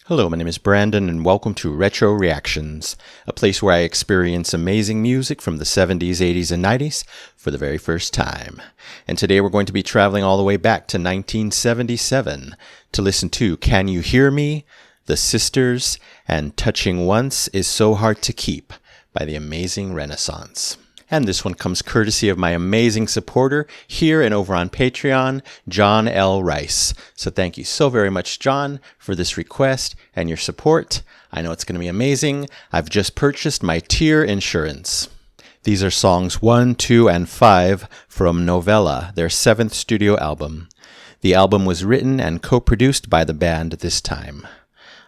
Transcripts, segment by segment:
Hello, my name is Brandon, and welcome to Retro Reactions, a place where I experience amazing music from the 70s, 80s, and 90s for the very first time. And today we're going to be traveling all the way back to 1977 to listen to Can You Hear Me?, The Sisters, and Touching Once Is So Hard to Keep by the amazing Renaissance. And this one comes courtesy of my amazing supporter here and over on Patreon, John L. Rice. So thank you so very much, John, for this request and your support. I know it's going to be amazing. I've just purchased my tier insurance. These are songs 1, 2, and 5 from Novella, their 7th studio album. The album was written and co-produced by the band this time.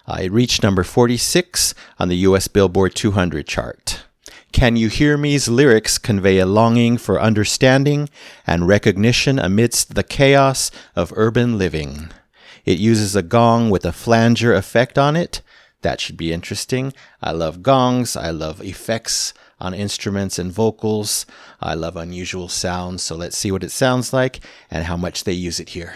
It reached number 46 on the US Billboard 200 chart. Can You Hear Me's lyrics convey a longing for understanding and recognition amidst the chaos of urban living. It uses a gong with a flanger effect on it. That should be interesting. I love gongs. I love effects on instruments and vocals. I love unusual sounds. So let's see what it sounds like and how much they use it here.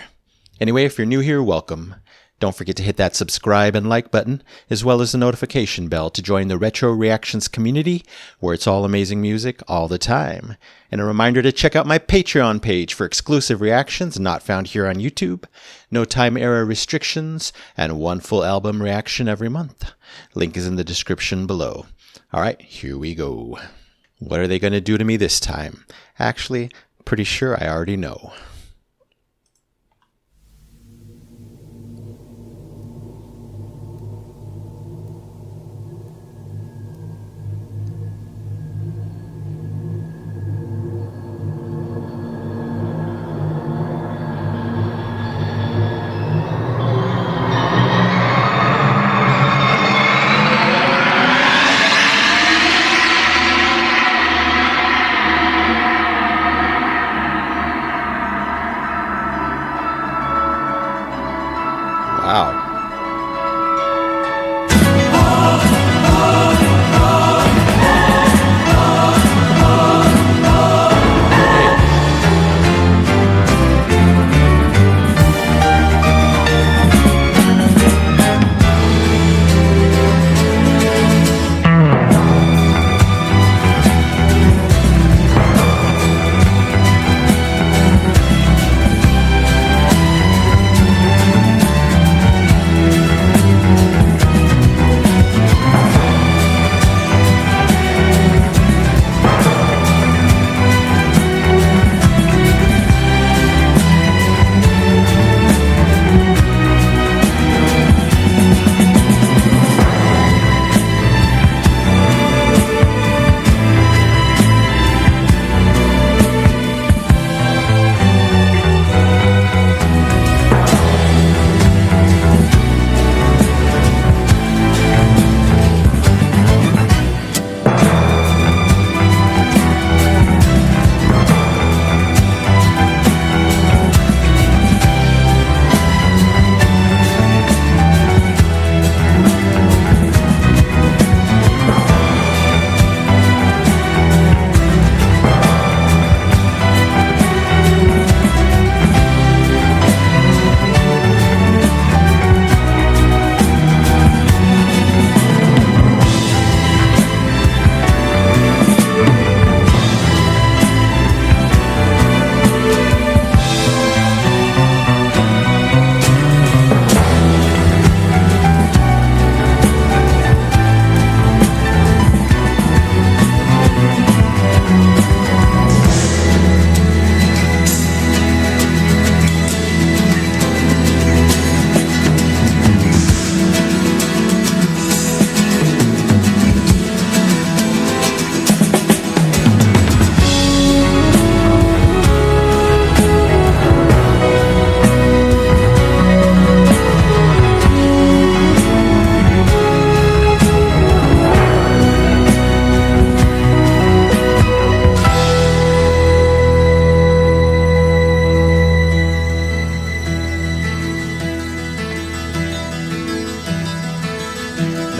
Anyway, if you're new here, welcome. Don't forget to hit that subscribe and like button, as well as the notification bell to join the Retro Reactions community, where it's all amazing music all the time. And a reminder to check out my Patreon page for exclusive reactions not found here on YouTube, no time era restrictions, and one full album reaction every month. Link is in the description below. All right, here we go. What are they going to do to me this time? Actually, pretty sure I already know. Wow.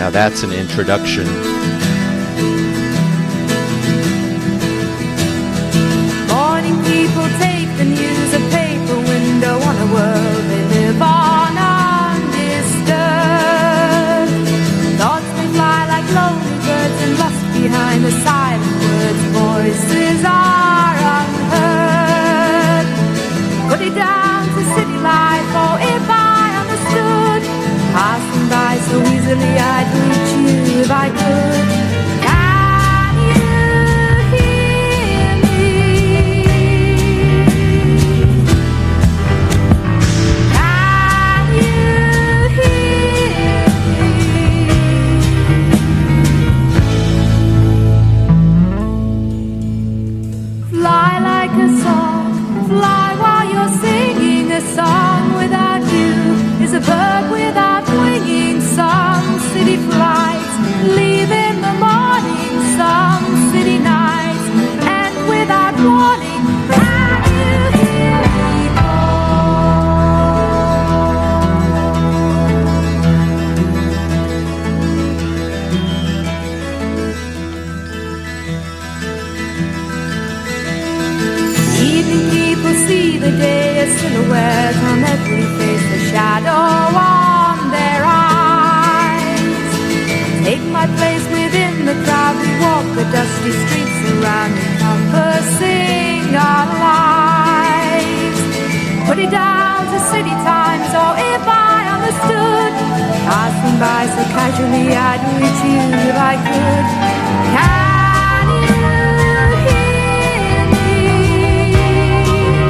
Now that's an introduction. Morning people take the news, a paper window on a world they live on undisturbed. Fly while you're singing a song. Without you is a bird without winging. Some city flights leave in the morning, some city nights end without warning. Can you hear me Evening people see the day, a silhouette on every face, a shadow on their eyes. Take my place within the crowd, we walk the dusty streets around, encompassing our lives. Put it down to city times, or if I understood, passing by so casually I'd reach you if I could. Can you hear me? Can you hear me?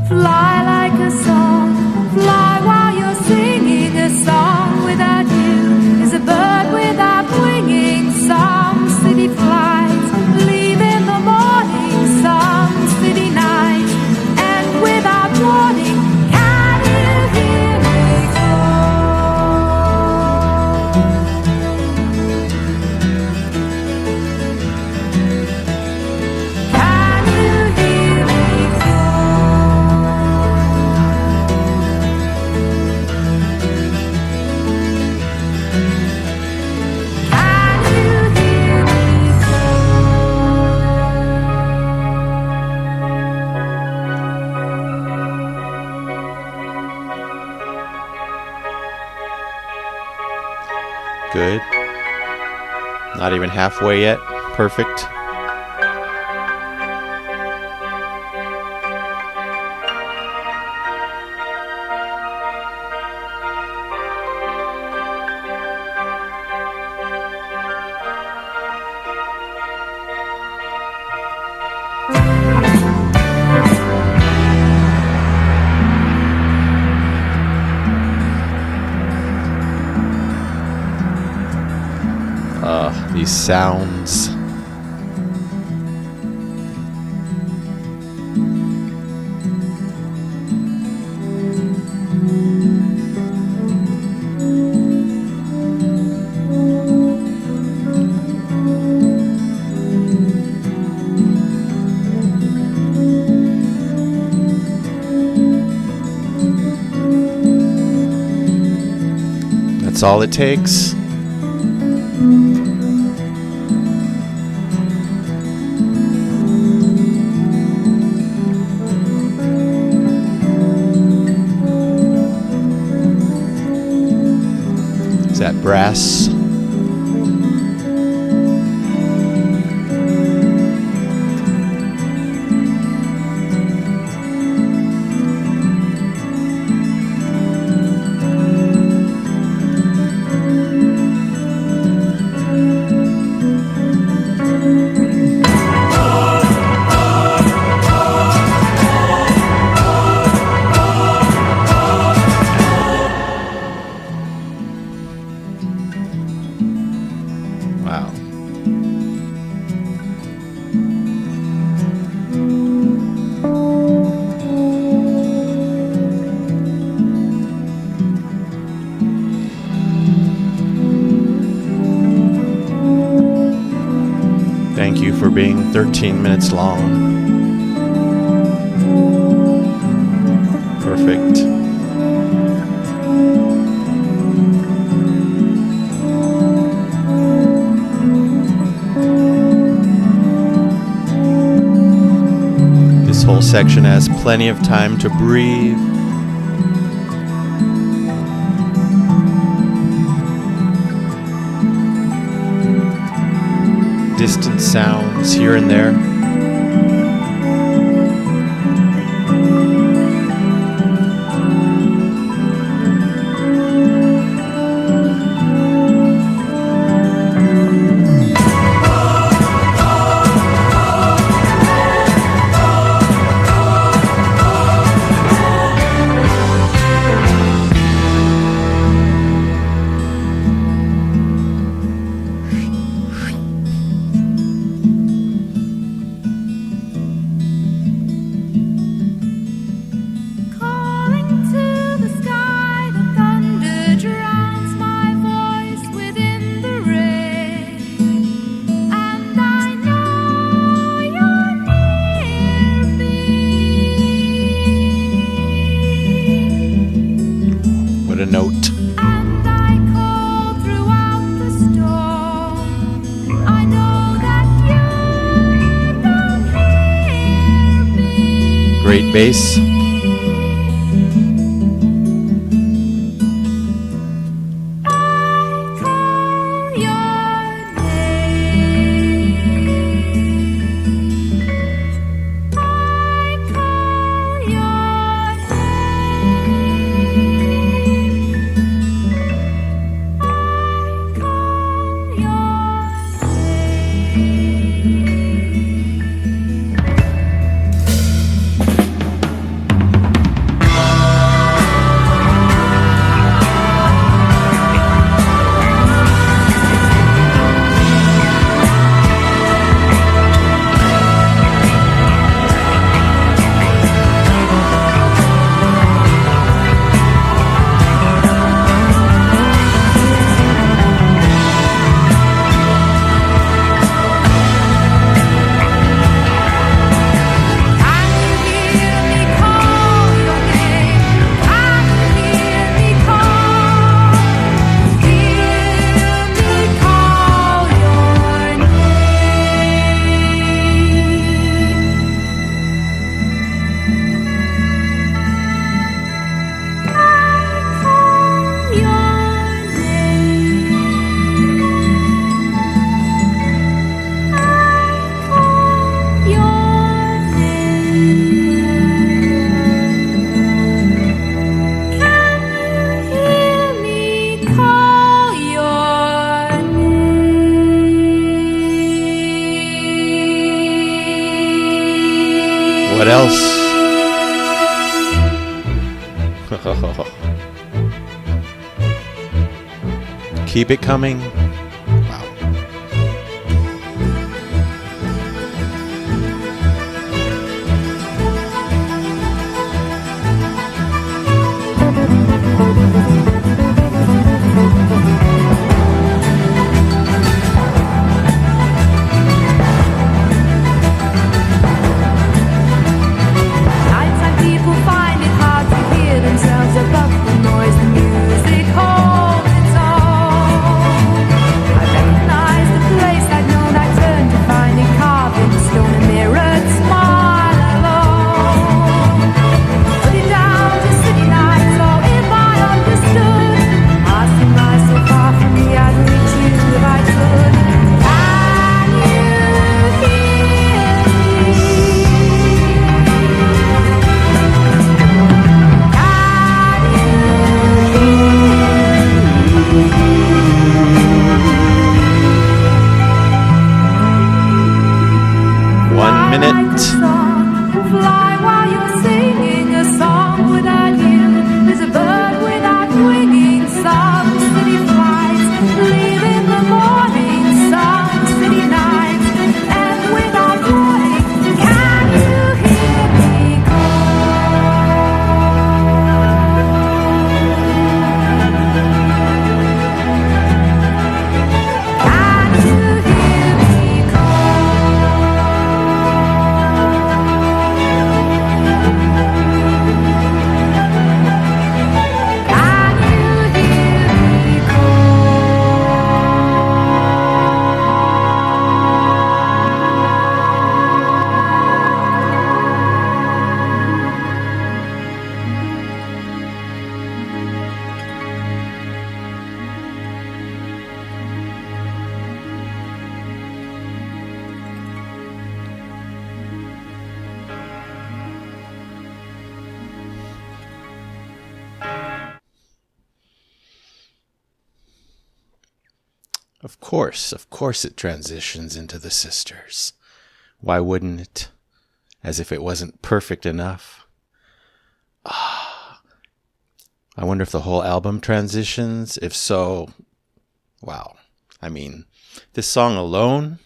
Fly like a song, fly while you're singing a song. Without you is a bird without winging. Some city flights leave in the morning, some city nights and without warning. Can you hear me Can you hear me Can you hear me Good. Not even halfway yet. Perfect. These sounds. That's all it takes. Is that brass? Wow. Thank you for being 13 minutes long. Perfect. This whole section has plenty of time to breathe. Distant sounds here and there. note. And I call throughout the storm. I know that you don't hear me. Great bass. I call your name. I call your What else? Keep it coming. Wow. Nighttime people find it hard to hear themselves above the noise. The music holds its own. I recognize the place I'd known. I turned to find it carved in stone, a mirrored smile alone. Put it down to city nights, oh, if I understood. Asking myself far from me, I'd reach you if I could. Can you hear One minute. Fly while you're singing a song without you. There's a bird without winging. Some city flights leave in the morning. Some city nights end without warning. Can you hear me call? Can you hear me Can you hear me Of course it transitions into the sisters. Why wouldn't it? As if it wasn't perfect enough. I wonder if the whole album transitions. If so, wow. I mean, this song alone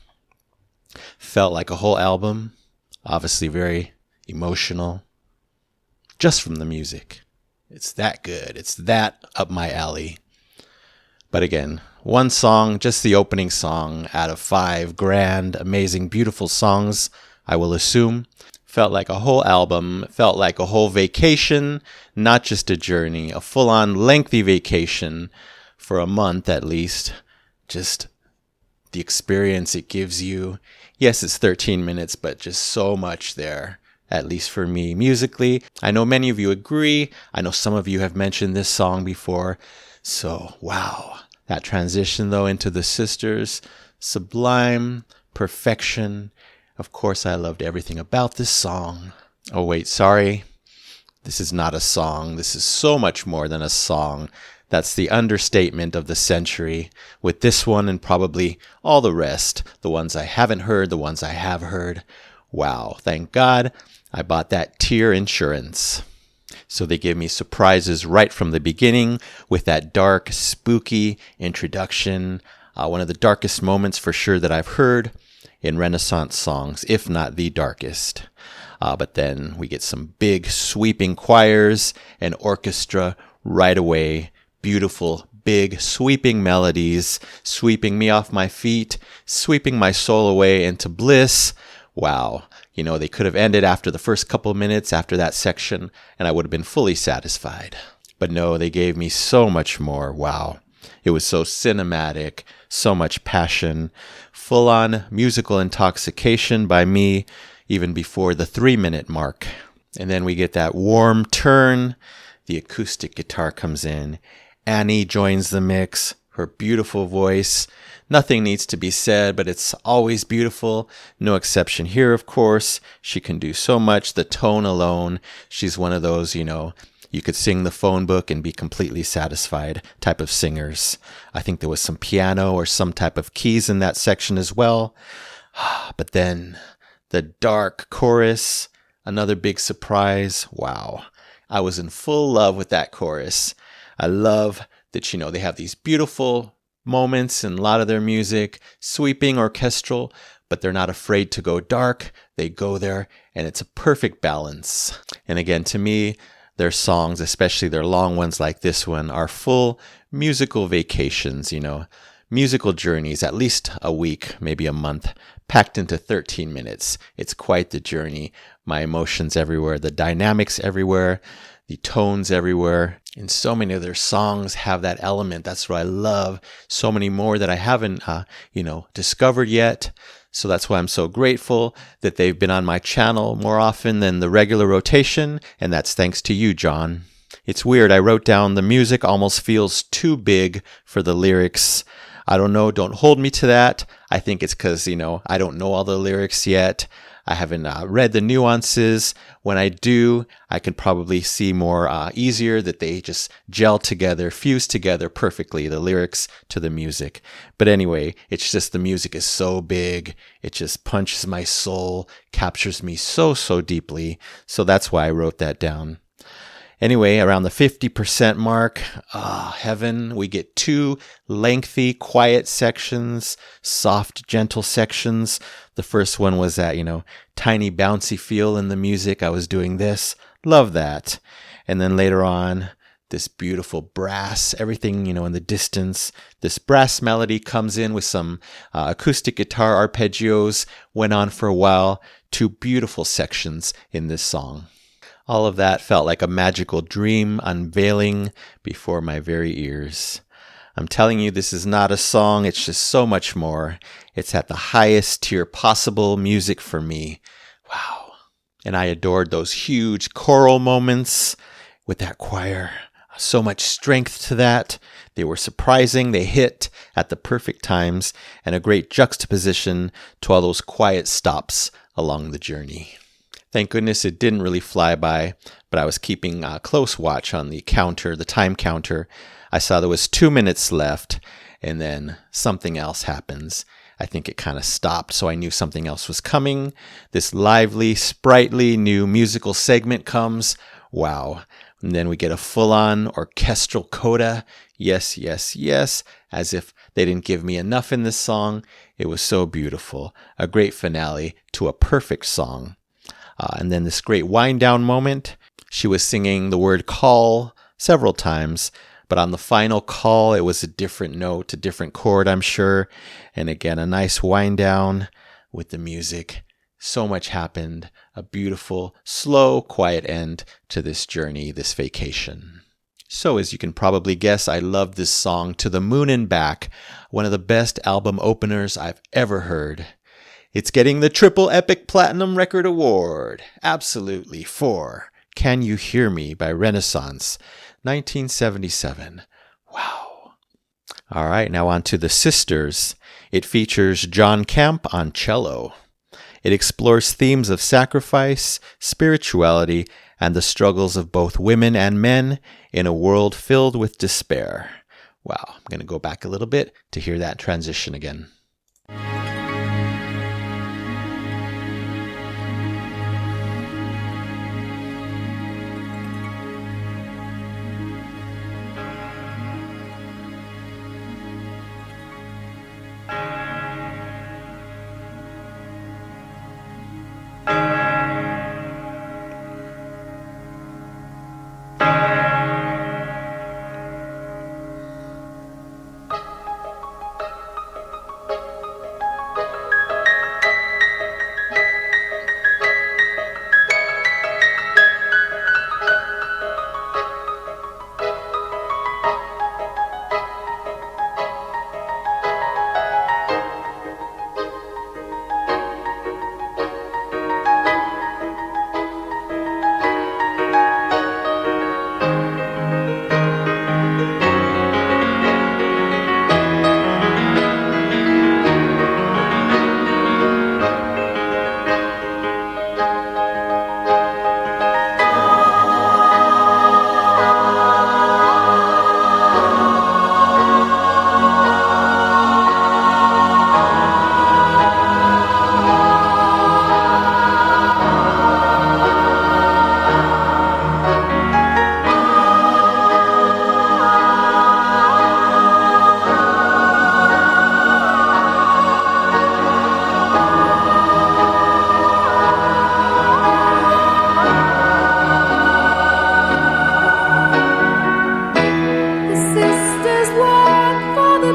felt like a whole album. Obviously very emotional. Just from the music. It's that good. It's that up my alley. But again, one song, just the opening song out of 5 grand, amazing, beautiful songs, I will assume, Felt like a whole album, felt like a whole vacation, not just a journey, a full-on lengthy vacation for a month at least. Just the experience it gives you. Yes, it's 13 minutes, but just so much there, at least for me musically. I know many of you agree. I know some of you have mentioned this song before. So, wow. That transition, though, into the sisters, sublime, perfection. Of course, I loved everything about this song. Oh, wait, sorry. This is not a song. This is so much more than a song. That's the understatement of the century. With this one and probably all the rest, the ones I haven't heard, the ones I have heard. Wow, thank God I bought that tier insurance. So they gave me surprises right from the beginning with that dark, spooky introduction. One of the darkest moments for sure that I've heard in Renaissance songs, if not the darkest. But then we get some big sweeping choirs and orchestra right away. Beautiful, big sweeping melodies, sweeping me off my feet, sweeping my soul away into bliss. Wow. You know, they could have ended after the first couple minutes after that section, and I would have been fully satisfied. But no, they gave me so much more. Wow. It was so cinematic, so much passion, full-on musical intoxication by me, even before the 3-minute mark. And then we get that warm turn. The acoustic guitar comes in. Annie joins the mix, her beautiful voice. Nothing needs to be said, but it's always beautiful. No exception here, of course. She can do so much. The tone alone. She's one of those, you could sing the phone book and be completely satisfied type of singers. I think there was some piano or some type of keys in that section as well. But then the dark chorus, another big surprise. Wow. I was in full love with that chorus. I love that, they have these beautiful moments in a lot of their music, sweeping, orchestral, but they're not afraid to go dark. They go there, and it's a perfect balance. And again, to me, their songs, especially their long ones like this one, are full musical vacations, musical journeys, at least a week, maybe a month, packed into 13 minutes. It's quite the journey. My emotions everywhere, the dynamics everywhere, the tones everywhere. And so many of their songs have that element. That's what I love. So many more that I haven't, discovered yet. So that's why I'm so grateful that they've been on my channel more often than the regular rotation. And that's thanks to you, John. It's weird. I wrote down the music almost feels too big for the lyrics. I don't know. Don't hold me to that. I think it's because, I don't know all the lyrics yet. I haven't read the nuances. When I do, I can probably see more easier that they just gel together, fuse together perfectly, the lyrics to the music. But anyway, it's just the music is so big. It just punches my soul, captures me so, so deeply. So that's why I wrote that down. Anyway, around the 50% mark, heaven, we get 2 lengthy, quiet sections, soft, gentle sections. The first one was that, tiny bouncy feel in the music. I was doing this. Love that. And then later on, this beautiful brass, everything, in the distance. This brass melody comes in with some acoustic guitar arpeggios, went on for a while. 2 beautiful sections in this song. All of that felt like a magical dream unveiling before my very ears. I'm telling you, this is not a song. It's just so much more. It's at the highest tier possible music for me. Wow. And I adored those huge choral moments with that choir. So much strength to that. They were surprising. They hit at the perfect times and a great juxtaposition to all those quiet stops along the journey. Thank goodness it didn't really fly by, but I was keeping close watch on the counter, the time counter. I saw there was 2 minutes left, and then something else happens. I think it kind of stopped, so I knew something else was coming. This lively, sprightly new musical segment comes. Wow. And then we get a full-on orchestral coda. Yes, yes, yes, as if they didn't give me enough in this song. It was so beautiful. A great finale to a perfect song. And then this great wind down moment. She was singing the word call several times, but on the final call, it was a different note, a different chord, I'm sure. And again, a nice wind down with the music. So much happened. A beautiful, slow, quiet end to this journey, this vacation. So as you can probably guess, I love this song, To the Moon and Back, one of the best album openers I've ever heard. It's getting the Triple Epic Platinum Record Award. Absolutely, for Can You Hear Me by Renaissance, 1977. Wow. All right, now on to The Sisters. It features John Camp on cello. It explores themes of sacrifice, spirituality, and the struggles of both women and men in a world filled with despair. Wow, I'm going to go back a little bit to hear that transition again.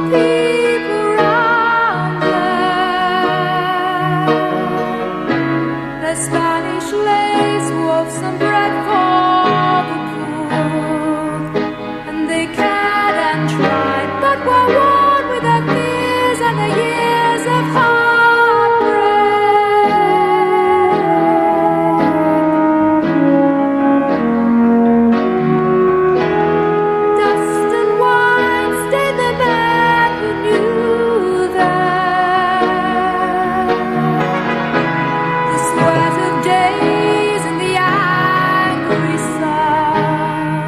Nothing new.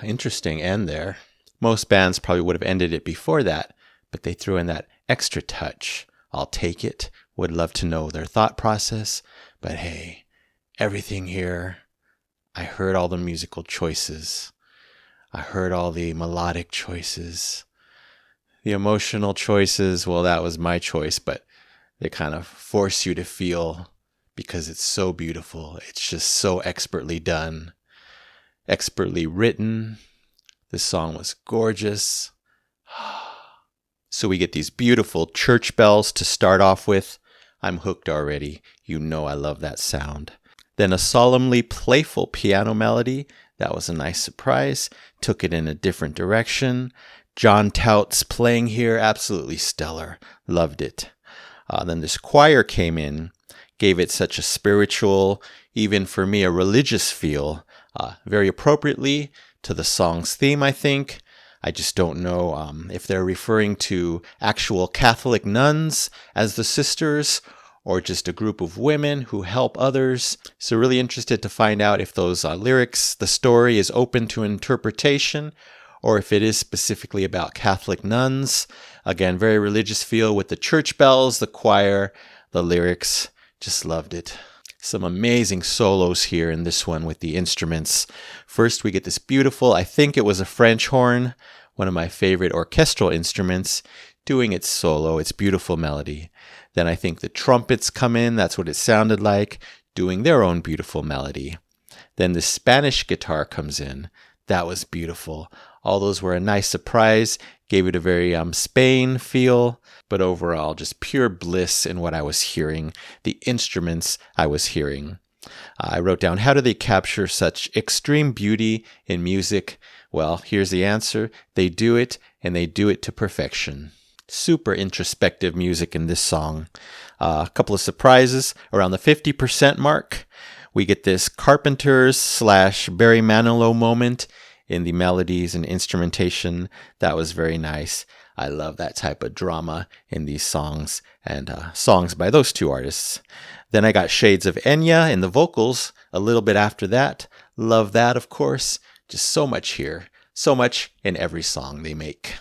Interesting end there. Most bands probably would have ended it before that, but they threw in that extra touch. I'll take it. Would love to know their thought process, but hey, everything here, I heard all the musical choices. I heard all the melodic choices. The emotional choices, well, that was my choice, but they kind of force you to feel because it's so beautiful. It's just so expertly done, expertly written. This song was gorgeous. So we get these beautiful church bells to start off with. I'm hooked already. You know I love that sound. Then a solemnly playful piano melody. That was a nice surprise. Took it in a different direction. John Tout's playing here, absolutely stellar. Loved it. Then this choir came in, gave it such a spiritual, even for me, a religious feel, very appropriately to the song's theme, I think. I just don't know if they're referring to actual Catholic nuns as the sisters or just a group of women who help others. So really interested to find out if those lyrics, the story is open to interpretation or if it is specifically about Catholic nuns. Again, very religious feel with the church bells, the choir, the lyrics. Just loved it. Some amazing solos here in this one with the instruments. First, we get this beautiful, I think it was a French horn, one of my favorite orchestral instruments, doing its solo, its beautiful melody. Then I think the trumpets come in, that's what it sounded like, doing their own beautiful melody. Then the Spanish guitar comes in. That was beautiful. All those were a nice surprise, gave it a very Spain feel, but overall just pure bliss in what I was hearing, the instruments I was hearing. I wrote down, how do they capture such extreme beauty in music? Well, here's the answer. They do it, and they do it to perfection. Super introspective music in this song. A couple of surprises around the 50% mark. We get this Carpenters / Barry Manilow moment in the melodies and instrumentation. That was very nice. I love that type of drama in these songs and songs by those two artists. Then I got shades of Enya in the vocals a little bit after that. Love that, of course. Just so much here. So much in every song they make.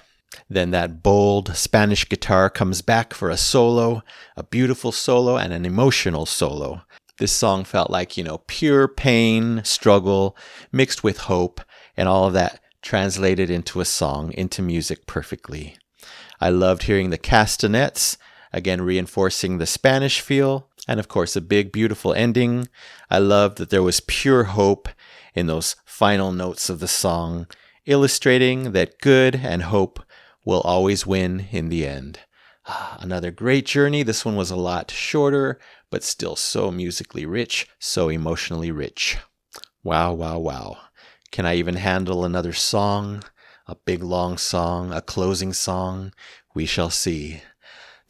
Then that bold Spanish guitar comes back for a solo, a beautiful solo and an emotional solo. This song felt like, pure pain, struggle, mixed with hope, and all of that translated into a song, into music perfectly. I loved hearing the castanets, again reinforcing the Spanish feel, and of course a big, beautiful ending. I loved that there was pure hope in those final notes of the song, illustrating that good and hope will always win in the end. Another great journey. This one was a lot shorter, but still so musically rich, so emotionally rich. Wow, wow, wow. Can I even handle another song? A big long song, a closing song? We shall see.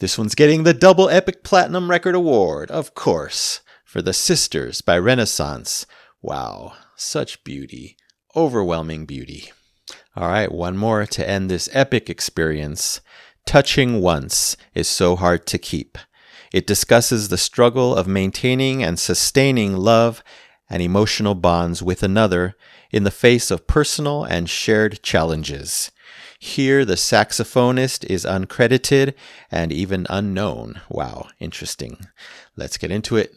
This one's getting the double Epic Platinum Record Award, of course, for The Sisters by Renaissance. Wow, such beauty. Overwhelming beauty. All right, one more to end this epic experience. Touching Once is so hard to keep. It discusses the struggle of maintaining and sustaining love and emotional bonds with another in the face of personal and shared challenges. Here, the saxophonist is uncredited and even unknown. Wow, interesting. Let's get into it.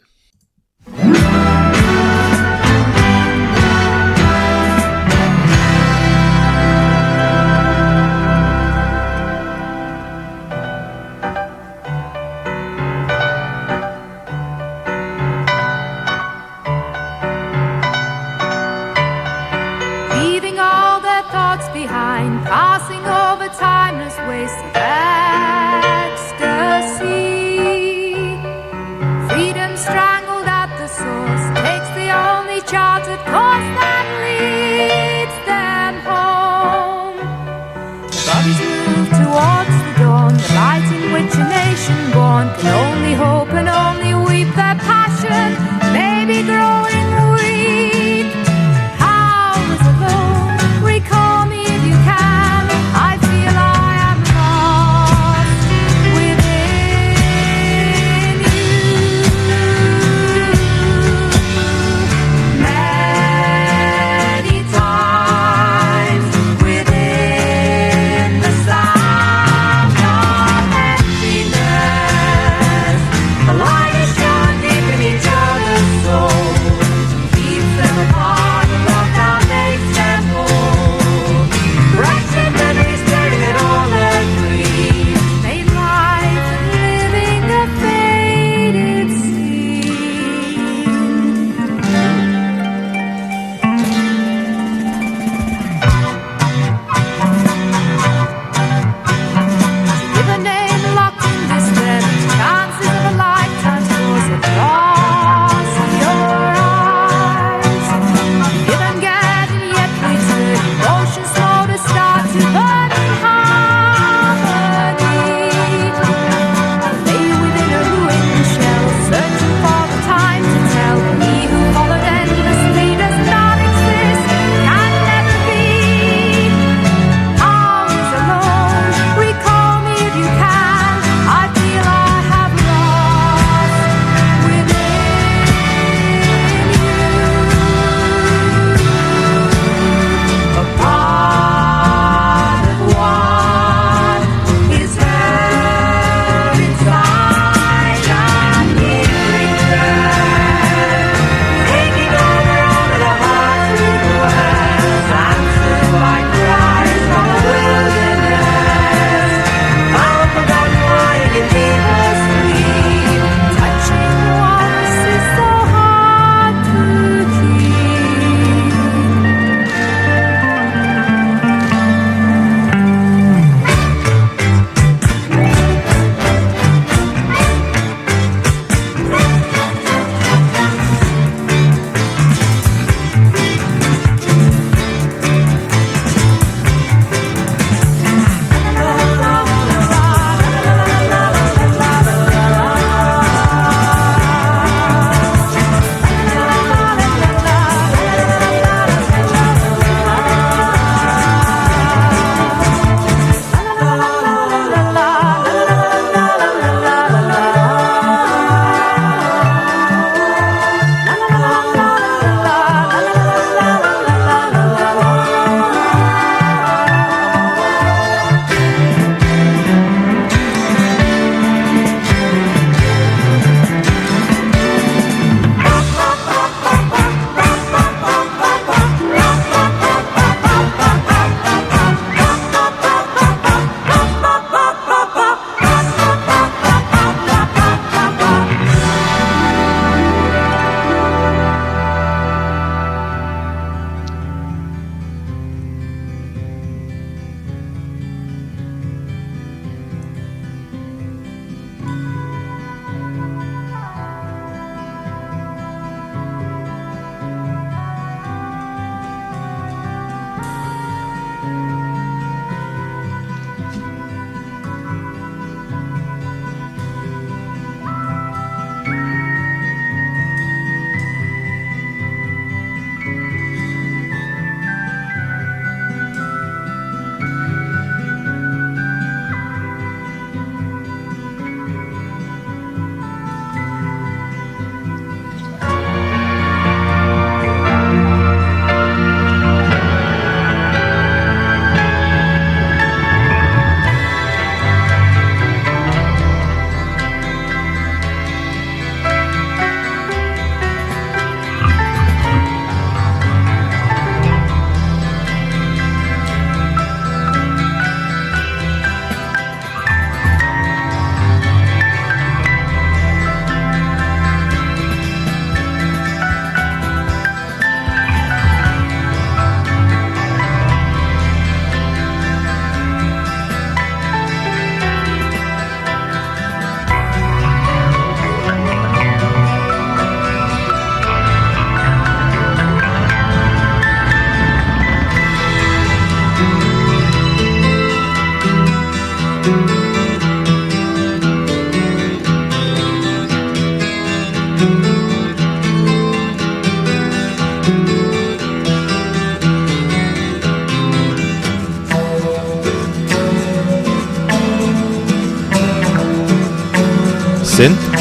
Behind, passing over timeless waste of ecstasy. Freedom strangled at the source takes the only charted course that leads them home. The bodies move towards the dawn, the light in which a nation born can only hope and only weep. Their passion may be growing weak. Hours alone, recall me. I feel I am lost. synth.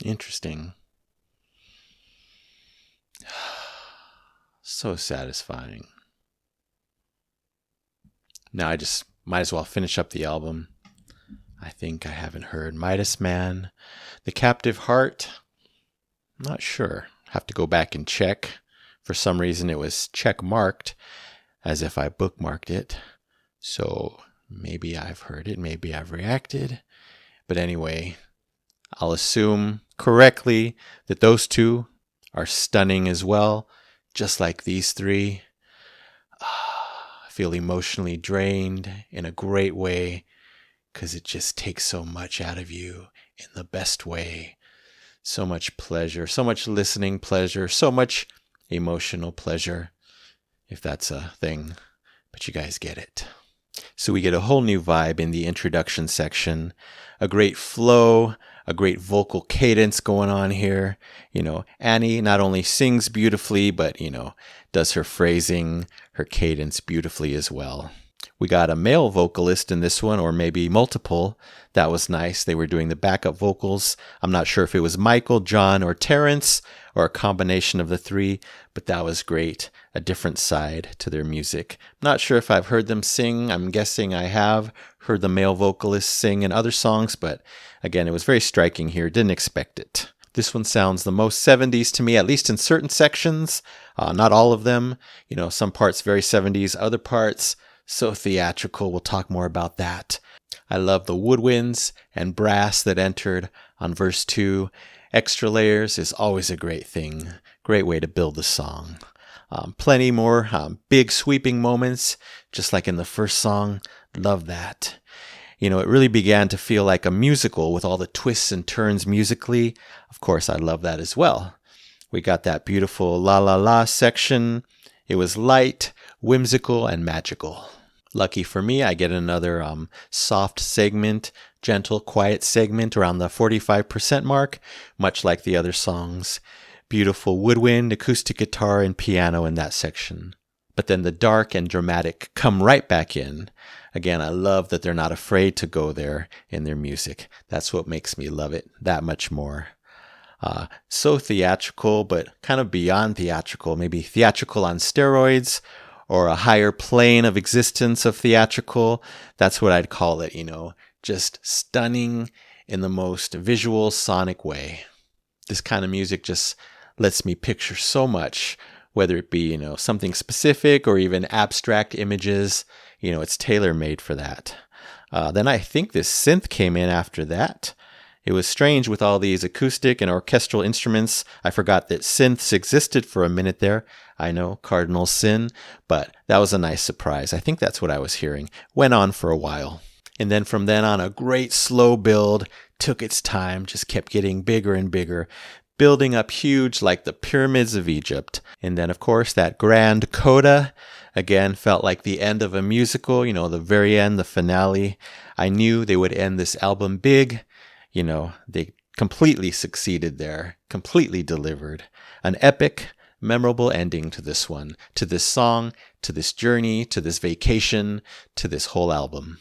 Interesting. So satisfying. Now I just might as well finish up the album. I think I haven't heard Midas Man, The Captive Heart. I'm not sure. Have to go back and check. For some reason it was check marked as if I bookmarked it. So maybe I've heard it, maybe I've reacted. But anyway, I'll assume correctly that those two are stunning as well, just like these three. I feel emotionally drained in a great way because it just takes so much out of you in the best way. So much pleasure, so much listening pleasure, so much emotional pleasure, if that's a thing. But you guys get it. So we get a whole new vibe in the introduction section, a great flow, a great vocal cadence going on here. Annie not only sings beautifully, but, does her phrasing, her cadence beautifully as well. We got a male vocalist in this one, or maybe multiple. That was nice. They were doing the backup vocals. I'm not sure if it was Michael, John, or Terrence, or a combination of the three, but that was great. A different side to their music. Not sure if I've heard them sing. I'm guessing I have heard the male vocalist sing in other songs, but again, it was very striking here. Didn't expect it. This one sounds the most 70s to me, at least in certain sections. Not all of them. Some parts very 70s, other parts so theatrical. We'll talk more about that. I love the woodwinds and brass that entered on verse 2. Extra layers is always a great thing. Great way to build the song. Plenty more big sweeping moments, just like in the first song. Love that. It really began to feel like a musical with all the twists and turns musically. Of course, I love that as well. We got that beautiful la la la section. It was light, whimsical, and magical. Lucky for me, I get another soft segment, gentle, quiet segment around the 45% mark, much like the other songs. Beautiful woodwind, acoustic guitar, and piano in that section. But then the dark and dramatic come right back in. Again, I love that they're not afraid to go there in their music. That's what makes me love it that much more. So theatrical, but kind of beyond theatrical, maybe theatrical on steroids, or a higher plane of existence of theatrical. That's what I'd call it, just stunning in the most visual, sonic way. This kind of music just lets me picture so much, whether it be, something specific or even abstract images. It's tailor-made for that. Then I think this synth came in after that. It was strange with all these acoustic and orchestral instruments. I forgot that synths existed for a minute there. I know, cardinal sin, but that was a nice surprise. I think that's what I was hearing. Went on for a while. And then from then on, a great slow build, took its time, just kept getting bigger and bigger, building up huge like the pyramids of Egypt. And then, of course, that grand coda, again, felt like the end of a musical, the very end, the finale. I knew they would end this album big. They completely succeeded there, completely delivered. An epic, memorable ending to this one, to this song, to this journey, to this vacation, to this whole album.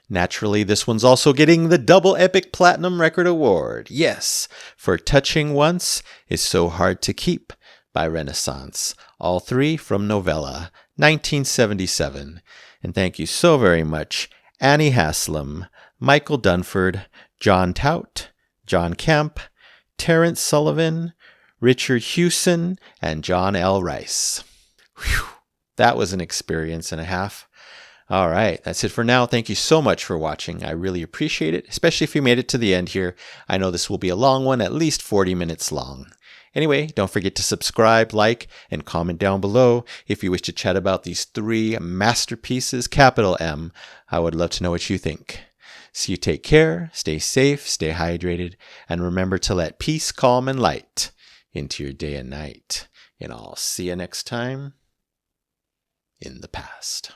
Naturally, this one's also getting the Double Epic Platinum Record Award. Yes, for Touching Once is So Hard to Keep by Renaissance. All three from Novella, 1977. And thank you so very much, Annie Haslam, Michael Dunford, John Tout, John Kemp, Terrence Sullivan, Richard Hewson, and John L. Rice. Whew, that was an experience and a half. All right, that's it for now. Thank you so much for watching. I really appreciate it, especially if you made it to the end here. I know this will be a long one, at least 40 minutes long. Anyway, don't forget to subscribe, like, and comment down below if you wish to chat about these three masterpieces, capital M. I would love to know what you think. So you take care, stay safe, stay hydrated, and remember to let peace, calm, and light into your day and night. And I'll see you next time in the past.